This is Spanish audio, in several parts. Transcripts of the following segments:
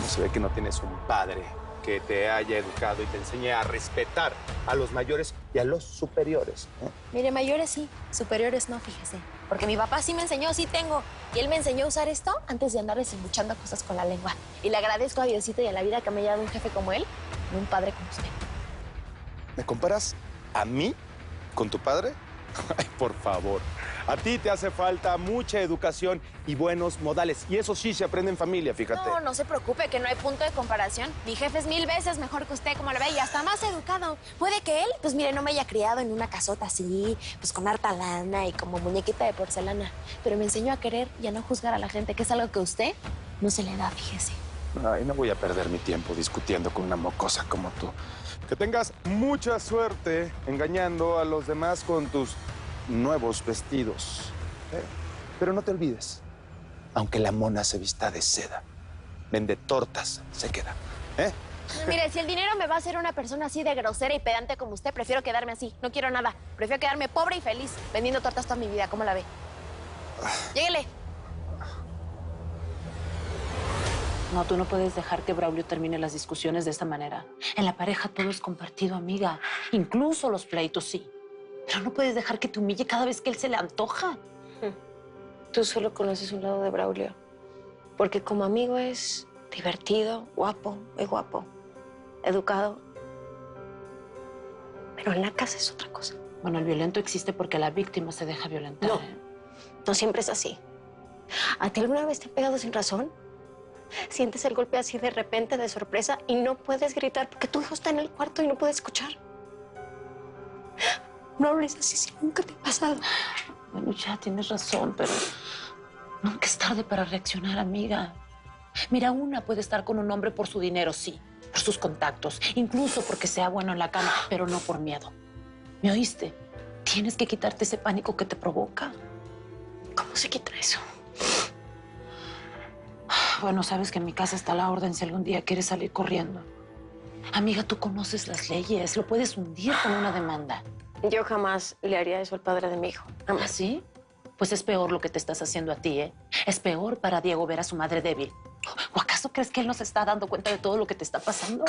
Se ve que no tienes un padre que te haya educado y te enseñe a respetar a los mayores y a los superiores, ¿eh? Mire, mayores sí, superiores no, fíjese. Porque mi papá sí me enseñó, sí tengo. Y él me enseñó a usar esto antes de andar desembuchando cosas con la lengua. Y le agradezco a Diosito y a la vida que me haya dado un jefe como él y un padre como usted. ¿Me comparas a mí con tu padre? Ay, por favor. A ti te hace falta mucha educación y buenos modales. Y eso sí se aprende en familia, fíjate. No, no se preocupe, que no hay punto de comparación. Mi jefe es 1000 veces mejor que usted, como lo ve, y hasta más educado. Puede que él, pues mire, no me haya criado en una casota así, pues con harta lana y como muñequita de porcelana. Pero me enseñó a querer y a no juzgar a la gente, que es algo que a usted no se le da, fíjese. Ay, no voy a perder mi tiempo discutiendo con una mocosa como tú. Que tengas mucha suerte engañando a los demás con tus nuevos vestidos. Pero no te olvides, aunque la mona se vista de seda, vende tortas, se queda. Mire, si el dinero me va a hacer una persona así de grosera y pedante como usted, prefiero quedarme así. No quiero nada. Prefiero quedarme pobre y feliz vendiendo tortas toda mi vida. ¿Cómo la ve? Lléguele. No, tú no puedes dejar que Braulio termine las discusiones de esta manera. En la pareja todo es compartido, amiga. Incluso los pleitos, sí. Pero no puedes dejar que te humille cada vez que él se le antoja. Tú solo conoces un lado de Braulio. Porque como amigo es divertido, guapo, muy guapo, educado. Pero en la casa es otra cosa. Bueno, el violento existe porque la víctima se deja violentar. No, no siempre es así. ¿A ti alguna vez te han pegado sin razón? Sientes el golpe así de repente, de sorpresa, y no puedes gritar porque tu hijo está en el cuarto y no puede escuchar. No hables así si nunca te ha pasado. Bueno, ya tienes razón, pero nunca es tarde para reaccionar, amiga. Mira, una puede estar con un hombre por su dinero, sí, por sus contactos, incluso porque sea bueno en la cama, pero no por miedo. ¿Me oíste? Tienes que quitarte ese pánico que te provoca. ¿Cómo se quita eso? Bueno, sabes que en mi casa está la orden si algún día quieres salir corriendo. Amiga, tú conoces las leyes, lo puedes hundir con una demanda. Yo jamás le haría eso al padre de mi hijo. ¿Ah, sí? Pues es peor lo que te estás haciendo a ti, ¿eh? Es peor para Diego ver a su madre débil. ¿O acaso crees que él no se está dando cuenta de todo lo que te está pasando?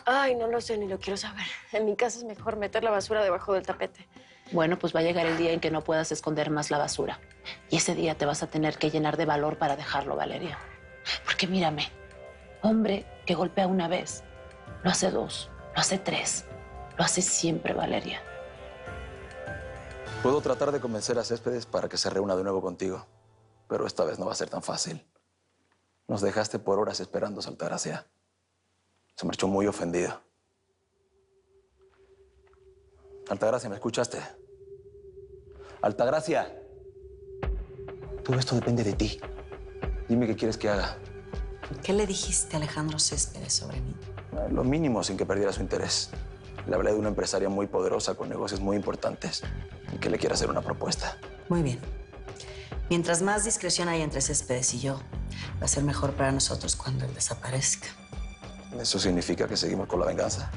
Ay, no lo sé ni lo quiero saber. En mi casa es mejor meter la basura debajo del tapete. Bueno, pues va a llegar el día en que no puedas esconder más la basura. Y ese día te vas a tener que llenar de valor para dejarlo, Valeria. Porque mírame, hombre que golpea una vez, lo hace 2, lo hace 3, lo hace siempre, Valeria. Puedo tratar de convencer a Céspedes para que se reúna de nuevo contigo, pero esta vez no va a ser tan fácil. Nos dejaste por horas esperando a Altagracia. Se marchó muy ofendido. Altagracia, ¿me escuchaste? Altagracia. Todo esto depende de ti. Dime qué quieres que haga. ¿Qué le dijiste a Alejandro Céspedes sobre mí? Lo mínimo sin que perdiera su interés. Le hablé de una empresaria muy poderosa con negocios muy importantes y que le quiere hacer una propuesta. Muy bien. Mientras más discreción hay entre Céspedes y yo, va a ser mejor para nosotros cuando él desaparezca. ¿Eso significa que seguimos con la venganza?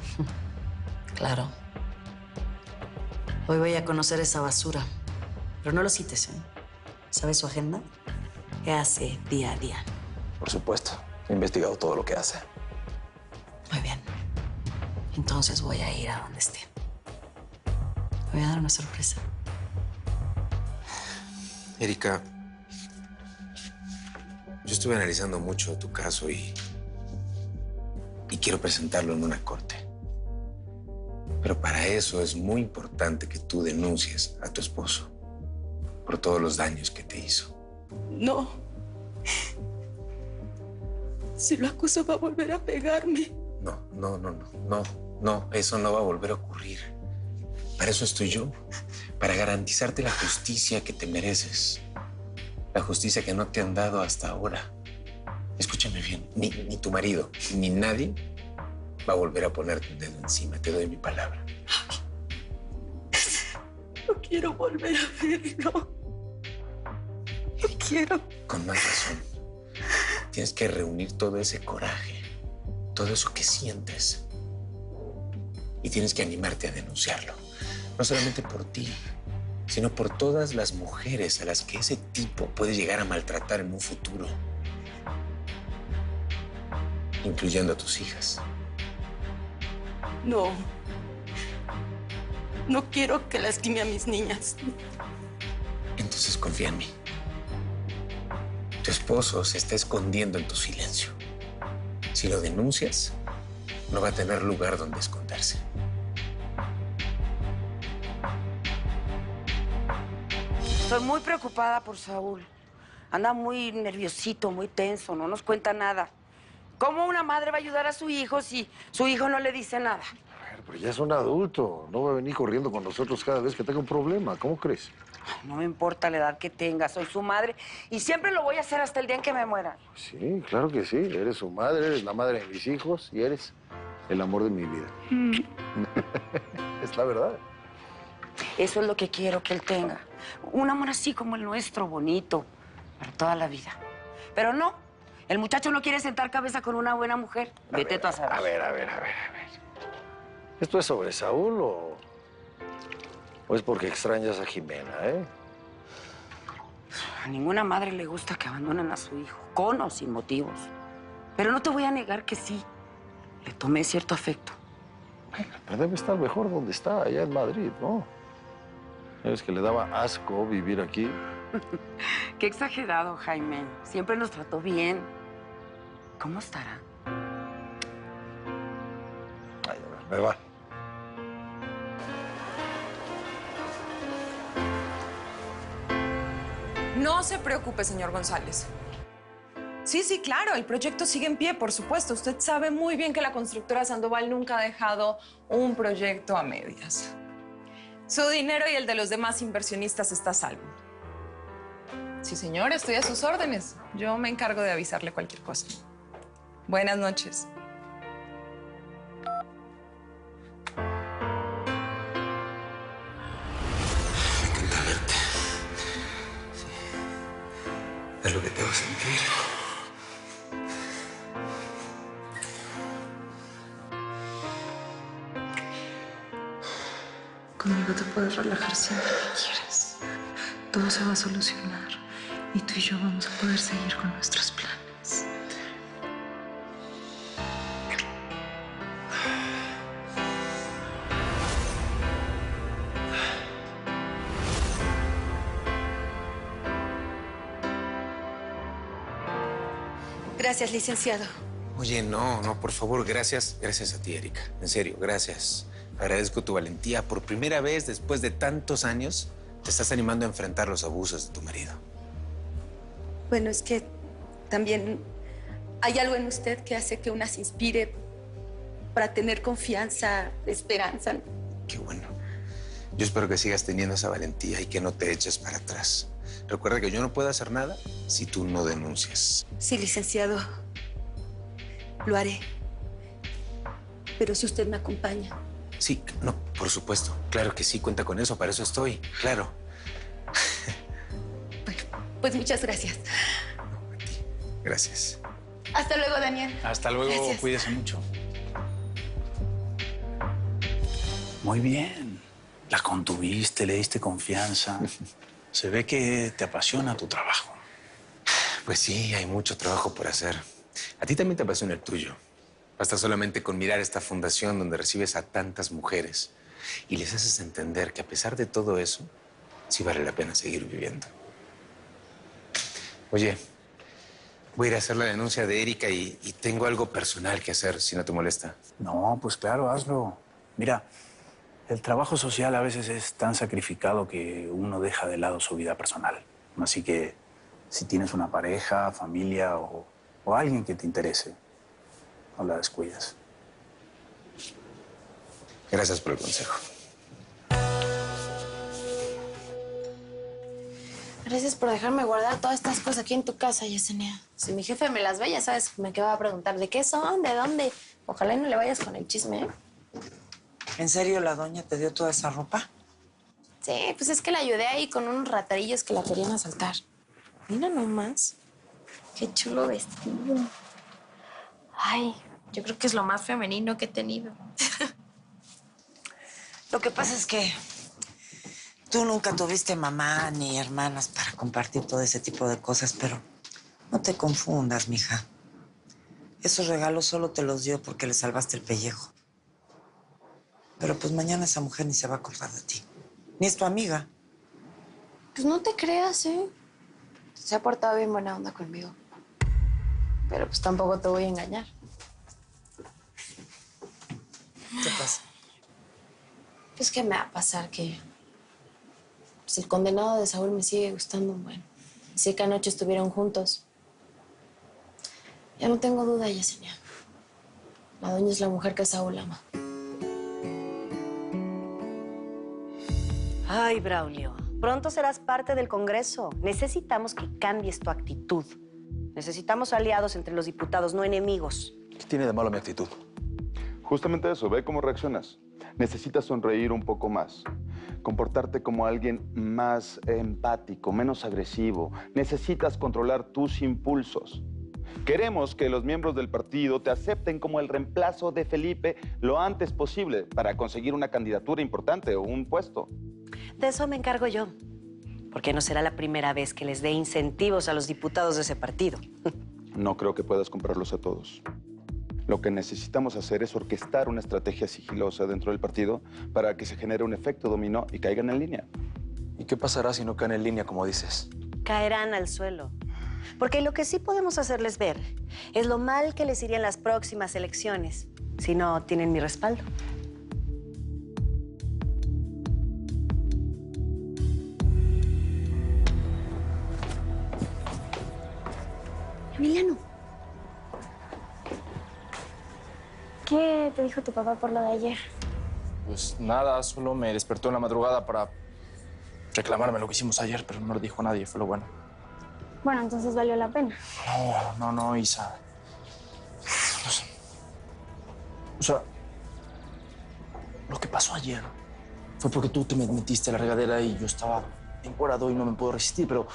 Claro. Hoy voy a conocer esa basura. Pero no lo cites, ¿eh? ¿Sabes su agenda? ¿Qué hace día a día? Por supuesto. He investigado todo lo que hace. Muy bien. Entonces voy a ir a donde esté. Te voy a dar una sorpresa. Erika, yo estuve analizando mucho tu caso y quiero presentarlo en una corte. Pero para eso es muy importante que tú denuncies a tu esposo por todos los daños que te hizo. No. Si lo acuso va a volver a pegarme. No, eso no va a volver a ocurrir. Para eso estoy yo, para garantizarte la justicia que te mereces. La justicia que no te han dado hasta ahora. Escúchame bien, ni tu marido, ni nadie va a volver a ponerte un dedo encima. Te doy mi palabra. No quiero volver a verlo. No quiero. Con más razón. Tienes que reunir todo ese coraje, todo eso que sientes. Y tienes que animarte a denunciarlo. No solamente por ti, sino por todas las mujeres a las que ese tipo puede llegar a maltratar en un futuro. incluyendo a tus hijas. No. No quiero que lastime a mis niñas. Entonces confía en mí. Tu esposo se está escondiendo en tu silencio. Si lo denuncias, no va a tener lugar donde esconderse. Estoy muy preocupada por Saúl. Anda muy nerviosito, muy tenso, no nos cuenta nada. ¿Cómo una madre va a ayudar a su hijo si su hijo no le dice nada? Pero ya es un adulto. No va a venir corriendo con nosotros cada vez que tenga un problema. ¿Cómo crees? Ay, no me importa la edad que tenga, soy su madre y siempre lo voy a hacer hasta el día en que me muera. Sí, claro que sí. Eres su madre, eres la madre de mis hijos y eres el amor de mi vida. Es la verdad. Eso es lo que quiero que él tenga. Un amor así como el nuestro, bonito, para toda la vida. Pero no, el muchacho no quiere sentar cabeza con una buena mujer. Vete tú a saber. A ver. ¿Esto es sobre Saúl o es porque extrañas a Jimena, eh? A ninguna madre le gusta que abandonen a su hijo, con o sin motivos. Pero no te voy a negar que sí, le tomé cierto afecto. Pero debe estar mejor donde está, allá en Madrid, ¿no? Es que le daba asco vivir aquí. Qué exagerado, Jaime. Siempre nos trató bien. ¿Cómo estará? Ay, a ver, me va. No se preocupe, señor González. Sí, claro, el proyecto sigue en pie, por supuesto. Usted sabe muy bien que la constructora Sandoval nunca ha dejado un proyecto a medias. Su dinero y el de los demás inversionistas está a salvo. Sí, señor, estoy a sus órdenes. Yo me encargo de avisarle cualquier cosa. Buenas noches. Me encanta verte. Sí. Es lo que te va a sentir. Conmigo te puedes relajar siempre que quieras. Todo se va a solucionar y tú y yo vamos a poder seguir con nuestros planes. Gracias, licenciado. Oye, no, por favor, gracias. Gracias a ti, Erika. En serio, gracias. Agradezco tu valentía. Por primera vez, después de tantos años, te estás animando a enfrentar los abusos de tu marido. Bueno, es que también hay algo en usted que hace que una se inspire para tener confianza, esperanza. Qué bueno. Yo espero que sigas teniendo esa valentía y que no te eches para atrás. Recuerda que yo no puedo hacer nada si tú no denuncias. Sí, licenciado. Lo haré. Pero si usted me acompaña. Sí, no, por supuesto. Claro que sí, cuenta con eso. Para eso estoy, claro. Bueno, pues muchas gracias. No, a ti. Gracias. Hasta luego, Daniel. Hasta luego, Gracias. cuídese mucho. Muy bien. La contuviste, le diste confianza. Se ve que te apasiona tu trabajo. Pues sí, hay mucho trabajo por hacer. A ti también te apasiona el tuyo. Basta solamente con mirar esta fundación donde recibes a tantas mujeres y les haces entender que a pesar de todo eso, sí vale la pena seguir viviendo. Oye, voy a ir a hacer la denuncia de Erika y tengo algo personal que hacer, si no te molesta. No, pues claro, hazlo. Mira, el trabajo social a veces es tan sacrificado que uno deja de lado su vida personal. Así que si tienes una pareja, familia o alguien que te interese, no la descuides. Gracias por el consejo. Gracias por dejarme guardar todas estas cosas aquí en tu casa, Yesenia. Si mi jefe me las ve, ya sabes que me va a preguntar de qué son, de dónde. Ojalá y no le vayas con el chisme, ¿eh? ¿En serio la doña te dio toda esa ropa? Sí, pues es que la ayudé ahí con unos ratarillos que la querían asaltar. Mira nomás. Qué chulo vestido. Ay, yo creo que es lo más femenino que he tenido. Lo que pasa es que tú nunca tuviste mamá ni hermanas para compartir todo ese tipo de cosas, pero no te confundas, mija. Esos regalos solo te los dio porque le salvaste el pellejo. Pero pues mañana esa mujer ni se va a acordar de ti. Ni es tu amiga. Pues no te creas, ¿eh? Se ha portado bien buena onda conmigo. Pero pues tampoco te voy a engañar. ¿Qué pasa? Pues que me va a pasar que... Pues el condenado de Saúl me sigue gustando un buen. Sé que anoche estuvieron juntos. Ya no tengo duda, Yesenia. La doña es la mujer que Saúl ama. Ay, Braulio, pronto serás parte del Congreso. Necesitamos que cambies tu actitud. Necesitamos aliados entre los diputados, no enemigos. ¿Qué tiene de malo mi actitud? Justamente eso, ve cómo reaccionas. Necesitas sonreír un poco más, comportarte como alguien más empático, menos agresivo. Necesitas controlar tus impulsos. Queremos que los miembros del partido te acepten como el reemplazo de Felipe lo antes posible para conseguir una candidatura importante o un puesto. De eso me encargo yo, porque no será la primera vez que les dé incentivos a los diputados de ese partido. No creo que puedas comprarlos a todos. Lo que necesitamos hacer es orquestar una estrategia sigilosa dentro del partido para que se genere un efecto dominó y caigan en línea. ¿Y qué pasará si no caen en línea, como dices? Caerán al suelo. Porque lo que sí podemos hacerles ver es lo mal que les irían las próximas elecciones si no tienen mi respaldo. Emiliano. ¿Qué te dijo tu papá por lo de ayer? Pues nada, solo me despertó en la madrugada para reclamarme lo que hicimos ayer, pero no le dijo a nadie, fue lo bueno. Bueno, entonces valió la pena. No, Isa. O sea, lo que pasó ayer fue porque tú te metiste a la regadera y yo estaba encuerado y no me puedo resistir, pero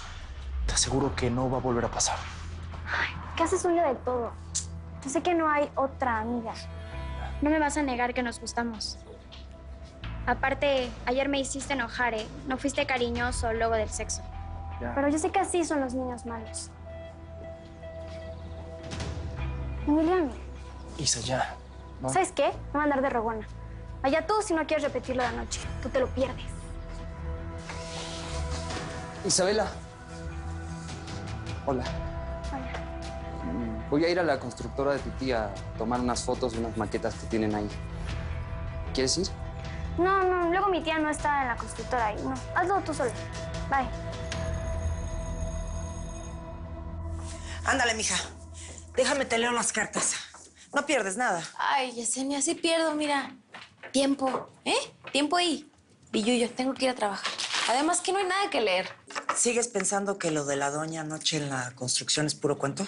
te aseguro que no va a volver a pasar. Ay, ¿qué haces un lío de todo? Yo sé que no hay otra amiga. No me vas a negar que nos gustamos. Aparte, ayer me hiciste enojar, ¿eh? No fuiste cariñoso luego del sexo. Ya. Pero yo sé que así son los niños malos. Emiliano, Isa, ya. ¿No? ¿sabes qué? Me voy a andar de rogona. Allá tú si no quieres repetirlo de anoche. Tú te lo pierdes. Isabela. Hola. Voy a ir a la constructora de tu tía a tomar unas fotos de unas maquetas que tienen ahí. ¿Quieres ir? No, luego mi tía no está en la constructora ahí. No, hazlo tú solo. Bye. Ándale, mija. Déjame te leo las cartas. No pierdes nada. Ay, Yesenia, sí pierdo, mira. Tiempo, ¿eh? Tiempo y billullo, tengo que ir a trabajar. Además que no hay nada que leer. ¿Sigues pensando que lo de la doña anoche en la construcción es puro cuento?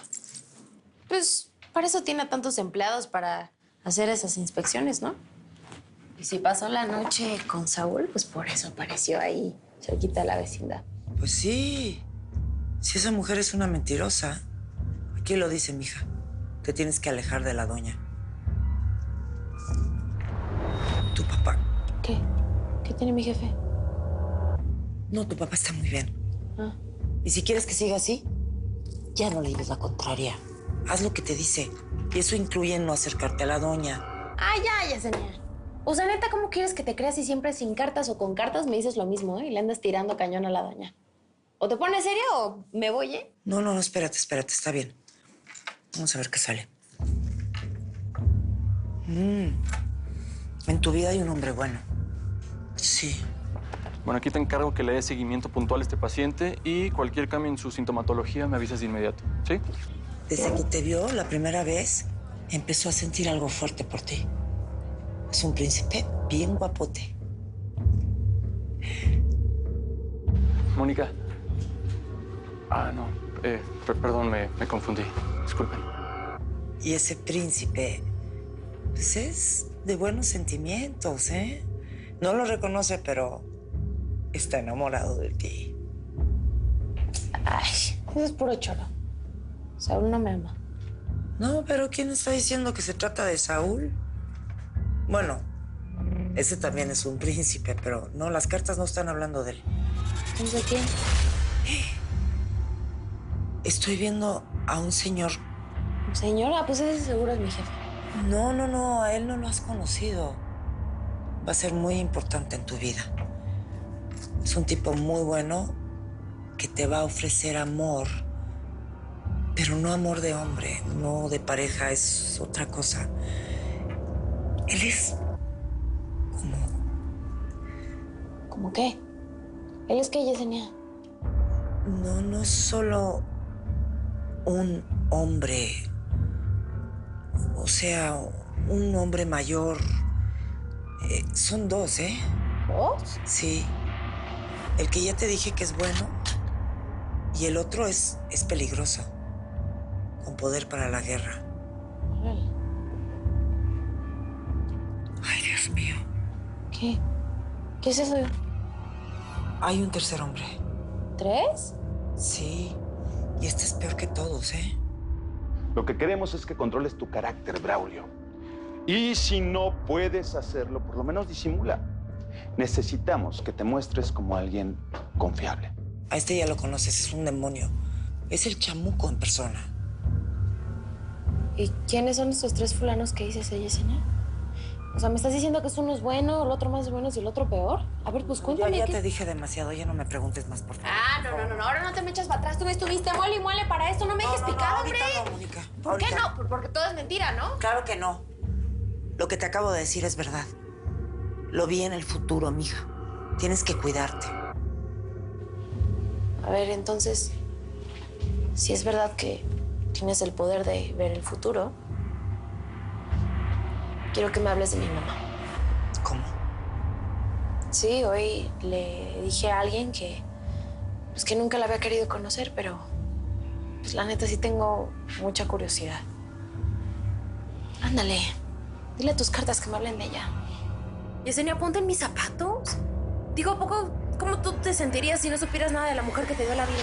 Pues para eso tiene a tantos empleados para hacer esas inspecciones, ¿no? Y si pasó la noche con Saúl, pues por eso apareció ahí, cerquita de la vecindad. Pues sí. Si esa mujer es una mentirosa. Aquí lo dice, mija. Te tienes que alejar de la doña. Tu papá. ¿Qué? ¿Qué tiene mi jefe? No, tu papá está muy bien. Ah. Y si quieres que siga así, ya no le lleves la contraria. Haz lo que te dice. Y eso incluye no acercarte a la doña. Ah, ya, Yesenia. O sea, neta, ¿cómo quieres que te creas si siempre sin cartas o con cartas me dices lo mismo, ¿eh? Y le andas tirando cañón a la doña. O te pones serio o me voy, ¿eh? No, espérate, está bien. Vamos a ver qué sale. En tu vida hay un hombre bueno. Sí. Bueno, aquí te encargo que le des seguimiento puntual a este paciente y cualquier cambio en su sintomatología me avisas de inmediato, ¿sí? Desde que te vio la primera vez, empezó a sentir algo fuerte por ti. Es un príncipe bien guapote. Mónica. No. Perdón, me confundí. Disculpen. Y ese príncipe, pues es de buenos sentimientos, ¿eh? No lo reconoce, pero está enamorado de ti. Ay, eso es puro choro. Saúl no me ama. No, pero ¿quién está diciendo que se trata de Saúl? Bueno, ese también es un príncipe, pero no, las cartas no están hablando de él. ¿De quién? Estoy viendo a un señor Señora, pues ese seguro es mi jefe. No, a él no lo has conocido. Va a ser muy importante en tu vida. Es un tipo muy bueno que te va a ofrecer amor, pero no amor de hombre, no de pareja, es otra cosa. Él es ¿Cómo qué? ¿Él es qué, Yesenia? No es solo un hombre, o sea, un hombre mayor. Son dos, ¿eh? ¿Dos? Sí. El que ya te dije que es bueno y el otro es peligroso, con poder para la guerra. Ay, Dios mío. ¿Qué? ¿Qué es eso? Hay un tercer hombre. ¿Tres? Sí, y este es peor que todos, ¿eh? Lo que queremos es que controles tu carácter, Braulio. Y si no puedes hacerlo, por lo menos disimula. Necesitamos que te muestres como alguien confiable. A este ya lo conoces, es un demonio. Es el chamuco en persona. ¿Y quiénes son estos tres fulanos que dices, Yesenia? O sea, ¿me estás diciendo que es uno es bueno, el otro más bueno y el otro peor? A ver, pues cuéntame. Ya te dije demasiado, ya no me preguntes más, por favor. Ah, no, ahora no te me echas para atrás. Tú me estuviste muele y muele para esto. No me dejes picado, hombre. Ahorita no, Mónica. ¿Por qué no? Porque todo es mentira, ¿no? Claro que no. Lo que te acabo de decir es verdad. Lo vi en el futuro, mija. Tienes que cuidarte. A ver, entonces, si es verdad que tienes el poder de ver el futuro, quiero que me hables de mi mamá. ¿Cómo? Sí, hoy le dije a alguien que nunca la había querido conocer, pero pues la neta sí tengo mucha curiosidad. Ándale, dile a tus cartas que me hablen de ella. Yesenia, ponte en mis zapatos. Digo, ¿a poco cómo tú te sentirías si no supieras nada de la mujer que te dio la vida,